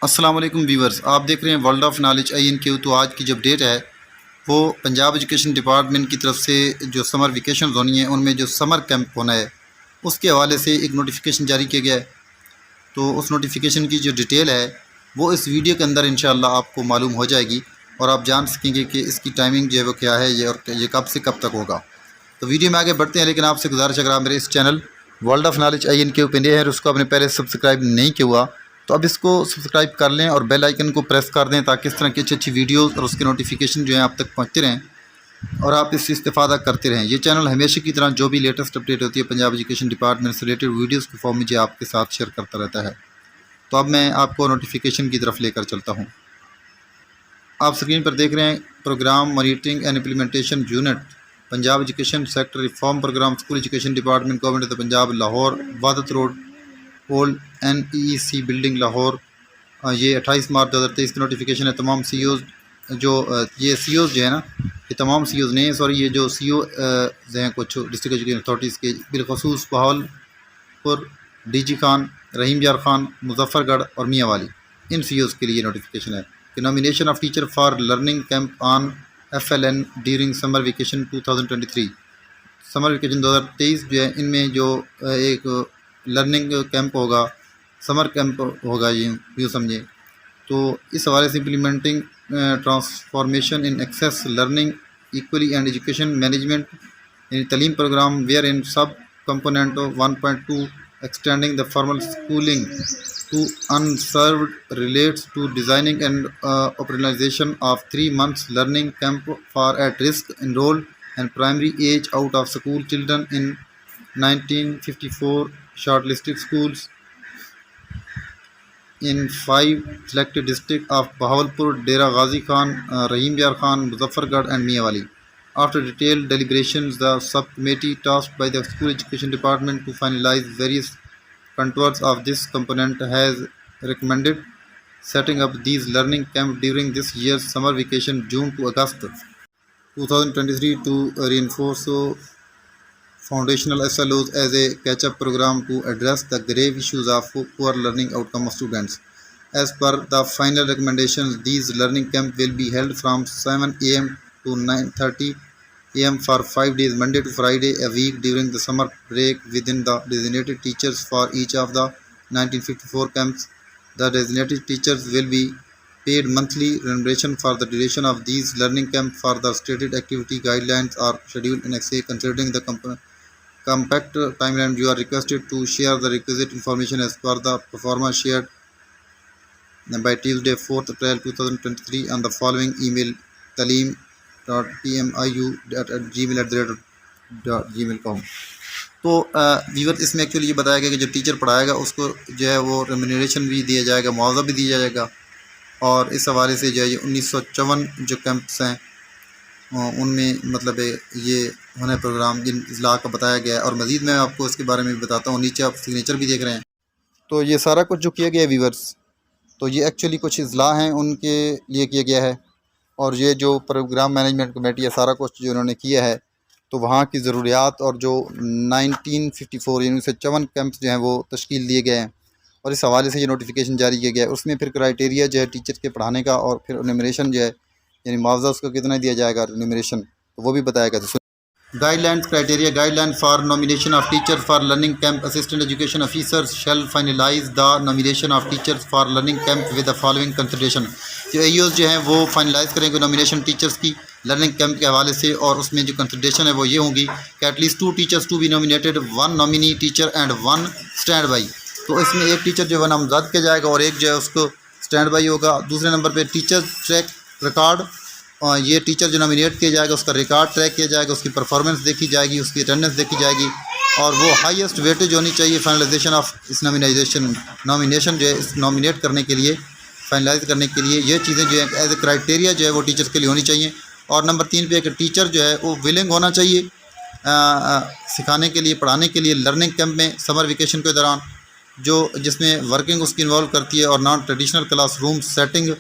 السلام علیکم ویورز، آپ دیکھ رہے ہیں ورلڈ آف نالج INQ۔ تو آج کی جو ڈیٹ ہے وہ پنجاب ایجوکیشن ڈپارٹمنٹ کی طرف سے جو سمر ویکیشنز ہونی ہیں ان میں جو سمر کیمپ ہونا ہے اس کے حوالے سے ایک نوٹیفیکیشن جاری کیا گیا ہے۔ تو اس نوٹیفیکیشن کی جو ڈیٹیل ہے وہ اس ویڈیو کے اندر انشاءاللہ آپ کو معلوم ہو جائے گی اور آپ جان سکیں گے کہ اس کی ٹائمنگ جو ہے وہ کیا ہے یہ کب سے کب تک ہوگا۔ تو ویڈیو میں آگے بڑھتے ہیں، لیکن آپ سے گزارش اگر آپ میرے اس channel world of knowledge INQ پہ نئے ہیں اور اس کو آپ نے پہلے سبسکرائب نہیں کیا ہوا تو اب اس کو سبسکرائب کر لیں اور بیل آئیکن کو پریس کر دیں تاکہ اس طرح کی اچھی ویڈیوز اور اس کے نوٹیفیکیشن جو ہیں آپ تک پہنچتے رہیں اور آپ اس سے استفادہ کرتے رہیں۔ یہ چینل ہمیشہ کی طرح جو بھی لیٹسٹ اپڈیٹ ہوتی ہے پنجاب ایجوکیشن ڈپارٹمنٹ سے ریلیٹڈ ویڈیوز کے فارم میں جو آپ کے ساتھ شیئر کرتا رہتا ہے۔ تو اب میں آپ کو نوٹیفیکیشن کی طرف لے کر چلتا ہوں۔ آپ اسکرین پر دیکھ رہے ہیں program monitoring and implementation unit Punjab education sector reform program school education department government of Punjab Lahore Wahdat road old NEEC building Lahore. یہ 28 مارچ 2023 کی نوٹیفیکیشن ہے۔ تمام CEOs یہ CEOs جو ہے نا، یہ تمام CEOs نہیں ہیں، سوری، یہ جو CEO ہیں کچھ ڈسٹرکٹ ایجوکیشن اتھارٹیز کے، بالخصوص بہاول پور، DG خان، رحیم یار خان، مظفر گڑھ اور میاں والی، ان CEOs کے لیے نوٹیفیکیشن ہے کہ nomination of teacher for learning camp on FLN during summer vacation 2023۔ Summer vacation 2023 جو ہے ان میں جو ایک لرننگ کیمپ ہوگا، سمر کیمپ ہوگا، یوں سمجھیں۔ تو اس حوالے سے implementing transformation in access learning equally and education management, یعنی تعلیم program wherein sub component 1.2 extending the formal schooling to unserved relates to designing and operationalization of 3 months learning camp for at risk enrolled and primary age out of school children in 1954 short listed schools in 5 selected districts of Bahawalpur, Dera Ghazi Khan, Rahim Yar Khan, Muzaffargarh and Miawali. After detailed deliberations, the subcommittee tasked by the School Education Department to finalize various contours of this component has recommended setting up these learning camps during this year's summer vacation, June to August 2023, to reinforce foundational SLOs as a catch-up program to address the grave issues of poor learning outcome of students. As per the final recommendations, these learning camps will be held from 7 AM to 9:30 AM for 5 days, Monday to Friday a week during the summer break within the designated teachers for each of the 1954 camps. The designated teachers will be paid monthly remuneration for the duration of these learning camps. For the stated activity guidelines are scheduled in Excel considering the compact timeline. You are requested to share the requisite information as per the performance shared by Tuesday 4th April 2023 on the following email: talim.pmiu@gmail.com۔ تو ویور اس میں actually یہ بتایا گیا کہ جو teacher پڑھائے گا اس کو جو ہے وہ ریمونریشن بھی دیا جائے گا، معاوضہ بھی دیا جائے گا، اور اس حوالے سے جو ہے یہ 1954 جو کیمپس ہیں ان میں مطلب یہ ہونے پروگرام جن اضلاع کا بتایا گیا ہے، اور مزید میں آپ کو اس کے بارے میں بھی بتاتا ہوں۔ نیچے آپ سگنیچر بھی دیکھ رہے ہیں۔ تو یہ سارا کچھ جو کیا گیا ہے ویورز، تو یہ ایکچولی کچھ اضلاع ہیں ان کے لیے کیا گیا ہے، اور یہ جو پروگرام مینجمنٹ کمیٹی ہے سارا کچھ جو انہوں نے کیا ہے تو وہاں کی ضروریات اور جو 1954 یعنی 1954 کیمپس جو ہیں وہ تشکیل دیے گئے ہیں، اور اس حوالے سے یہ نوٹیفیکیشن جاری کیا گیا ہے۔ اس میں پھر کرائٹیریا جو ہے ٹیچر کے پڑھانے کا اور پھر ریمونریشن جو ہے یعنی معاوضہ اس کو کتنا دیا جائے گا ریمونریشن، تو وہ بھی بتایا گیا۔ Guidelines criteria guideline for nomination of teacher for learning camp assistant education officers shall finalise the nomination of teachers for learning camp with the following consideration. جو AEOs جو ہیں وہ فائنلائز کریں گے نامینیشن ٹیچرز کی learning camp کے حوالے سے، اور اس میں جو کنسیڈریشن ہے وہ یہ ہوں گی کہ at least 2 teachers to be nominated, 1 nominee teacher and 1 stand by. تو اس میں ایک ٹیچر جو ہے نامزد کیا جائے گا اور ایک جو ہے اس کو اسٹینڈ بائی ہوگا۔ دوسرے نمبر پہ ٹیچر ٹریک ریکارڈ، یہ ٹیچر جو نامینیٹ کیا جائے گا اس کا ریکارڈ ٹریک کیا جائے گا، اس کی پرفارمنس دیکھی جائے گی، اس کی اٹینڈنس دیکھی جائے گی، اور وہ ہائیسٹ ویٹیج ہونی چاہیے فائنلائزیشن آف اس نامینیشن جو ہے اس نامینیٹ کرنے کے لیے، فائنلائز کرنے کے لیے یہ چیزیں جو ہے ایز اے کرائٹیریا جو ہے وہ ٹیچرس کے لیے ہونی چاہیے۔ اور نمبر 3 پہ کہ ٹیچر جو ہے وہ ولنگ ہونا چاہیے سکھانے کے لیے، پڑھانے کے لیے لرننگ کیمپ میں سمر ویکیشن کے دوران، جس میں ورکنگ اس کی انوالو کرتی ہے اور non traditional classroom setting.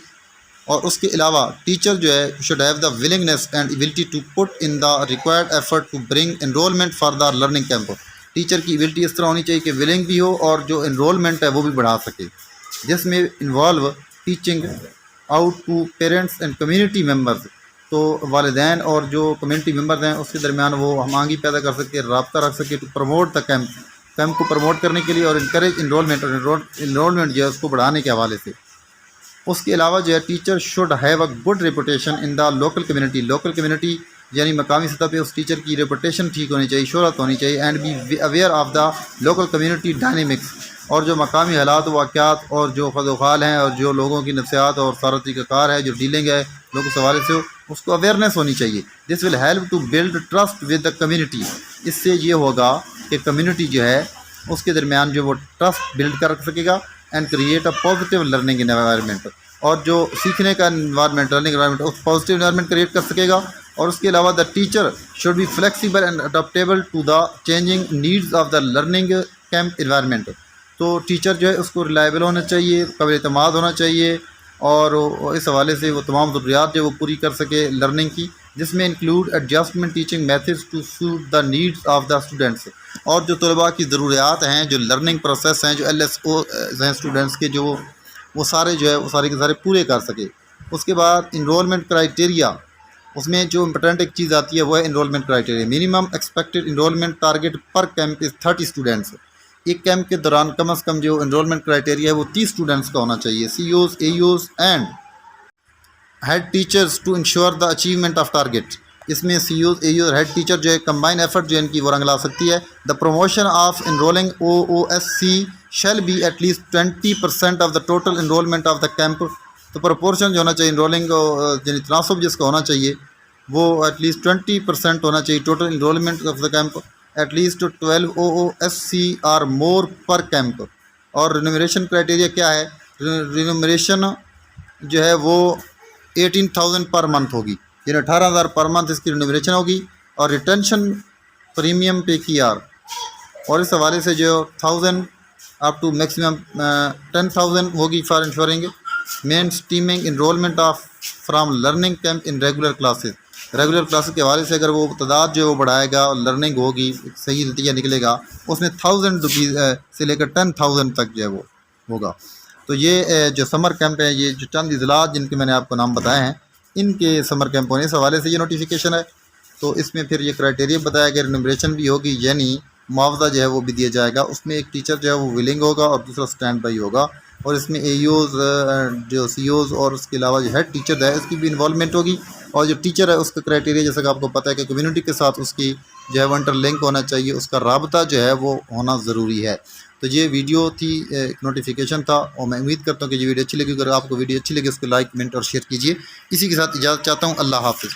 اور اس کے علاوہ ٹیچر جو ہے should have the willingness and ability to put in the required effort to bring enrolment for the learning camp. Teacher کی ایبلٹی اس طرح ہونی چاہیے کہ ولنگ بھی ہو اور جو انرولمنٹ ہے وہ بھی بڑھا سکے، جس میں involve teaching out to parents and community members, تو والدین اور جو کمیونٹی ممبرز ہیں اس کے درمیان وہ ہم آہنگی پیدا کر سکے، رابطہ رکھ سکے، ٹو پروموٹ دا کیمپ کو پروموٹ کرنے کے لیے، اور انکریج انرولمنٹ، اور انرولمنٹ جو ہے اس کو بڑھانے کے حوالے سے۔ اس کے علاوہ جو ہے teacher should have a good reputation in the local community یعنی مقامی سطح پہ اس ٹیچر کی ریپوٹیشن ٹھیک ہونی چاہیے، شہرت ہونی چاہیے، and be aware of the local community dynamics, اور جو مقامی حالات و واقعات اور جو خد و خال ہیں اور جو لوگوں کی نفسیات اور سارا طریقہ کار ہے جو ڈیلنگ ہے لوگوں کے حوالے سے، اس کو اویئرنیس ہونی چاہیے۔ This will help to build trust with the community, اس سے یہ ہوگا کہ کمیونٹی جو ہے اس کے درمیان جو وہ ٹرسٹ بلڈ کر سکے گا، and create a positive learning environment, اور جو سیکھنے کا انوائرمنٹ، لرننگ انوائرمنٹ، اس پازیٹیو انوائرمنٹ کریٹ کر سکے گا۔ اور اس کے علاوہ the teacher should be flexible and adaptable to the changing needs of the learning camp environment, تو ٹیچر جو ہے اس کو ریلائبل ہونا چاہیے، قابل اعتماد ہونا چاہیے، اور اس حوالے سے وہ تمام ضروریات جو وہ پوری کر سکے لرننگ کی، جس میں include adjustment teaching methods to suit the needs of the students, اور جو طلباء کی ضروریات ہیں، جو لرننگ پروسیس ہیں، جو LSO ہیں اسٹوڈنٹس کے، جو وہ سارے جو ہے وہ سارے کے سارے پورے کر سکے۔ اس کے بعد انرولمنٹ کرائٹیریا، اس میں جو امپورٹنٹ ایک چیز آتی ہے وہ ہے enrolment criteria. Minimum expected enrolment target per camp is 30 students, ایک کیمپ کے دوران کم از کم جو انرولمنٹ کرائٹیریا ہے وہ 30 اسٹوڈنٹس کا ہونا چاہیے۔ CEOs AEOs and head teachers to ensure the achievement of target, اس میں CEOs AEOs اور ہیڈ ٹیچر جو ہے کمبائن ایفرٹ جو ہے ان کی وہ رنگ لا سکتی ہے۔ The promotion of enrolling OOSC shall be at least 20% of the total enrolment of the camp, تو پروپورشن جو ہونا چاہیے انرولنگ یعنی تناسب جس کا ہونا چاہیے وہ ایٹ لیسٹ 20% ہونا چاہیے total enrolment of the camp, at least 12 OOSC or more per camp. اور رینومریشن کرائٹیریا کیا ہے؟ رینومریشن جو ہے وہ 18,000 پر منتھ ہوگی، یعنی 18,000 پر منتھ اس کی رینومریشن ہوگی، اور ریٹینشن پریمیم پے کی اور اس حوالے سے جو 1000 اپ ٹو میکسیمم 10,000 ہوگی for ensuring mainstreaming enrolment of from learning camp in regular classes, regular classes کے حوالے سے اگر وہ تعداد جو ہے وہ بڑھائے گا اور لرننگ ہوگی، صحیح نتیجہ نکلے گا، اس میں 1000 روپیز سے لے کر 10,000 تک جو ہے وہ ہوگا۔ تو یہ جو سمر کیمپ ہے، یہ جو چند اضلاع جن کے میں نے آپ کو نام بتائے ہیں، ان کے سمر کیمپ ہونے اس حوالے سے یہ نوٹیفیکیشن ہے۔ تو اس میں پھر یہ کرائٹیریا بتایا گیا، رینومریشن بھی ہوگی، یعنی معاوضہ جو ہے وہ بھی دیا جائے گا۔ اس میں ایک ٹیچر جو ہے وہ ولنگ ہوگا اور دوسرا اسٹینڈ بائی ہوگا، اور اس میں AEOs جو CEOs اور اس کے علاوہ جو ہیڈ ٹیچر ہے اس کی بھی انوالومنٹ ہوگی، اور جو ٹیچر ہے اس کا کرائٹیریا جیسا کہ آپ کو پتہ ہے کہ کمیونٹی کے ساتھ اس کی جو ہے وہ انٹر لنک ہونا چاہیے، اس کا رابطہ جو ہے وہ ہونا ضروری ہے۔ تو یہ ویڈیو تھی، ایک نوٹیفیکیشن تھا، اور میں امید کرتا ہوں کہ یہ ویڈیو اچھی لگی۔ اگر آپ کو ویڈیو اچھی لگی اس کو لائک، کمنٹ اور شیئر کیجیے۔ اسی کے ساتھ اجازت چاہتا ہوں، اللہ حافظ۔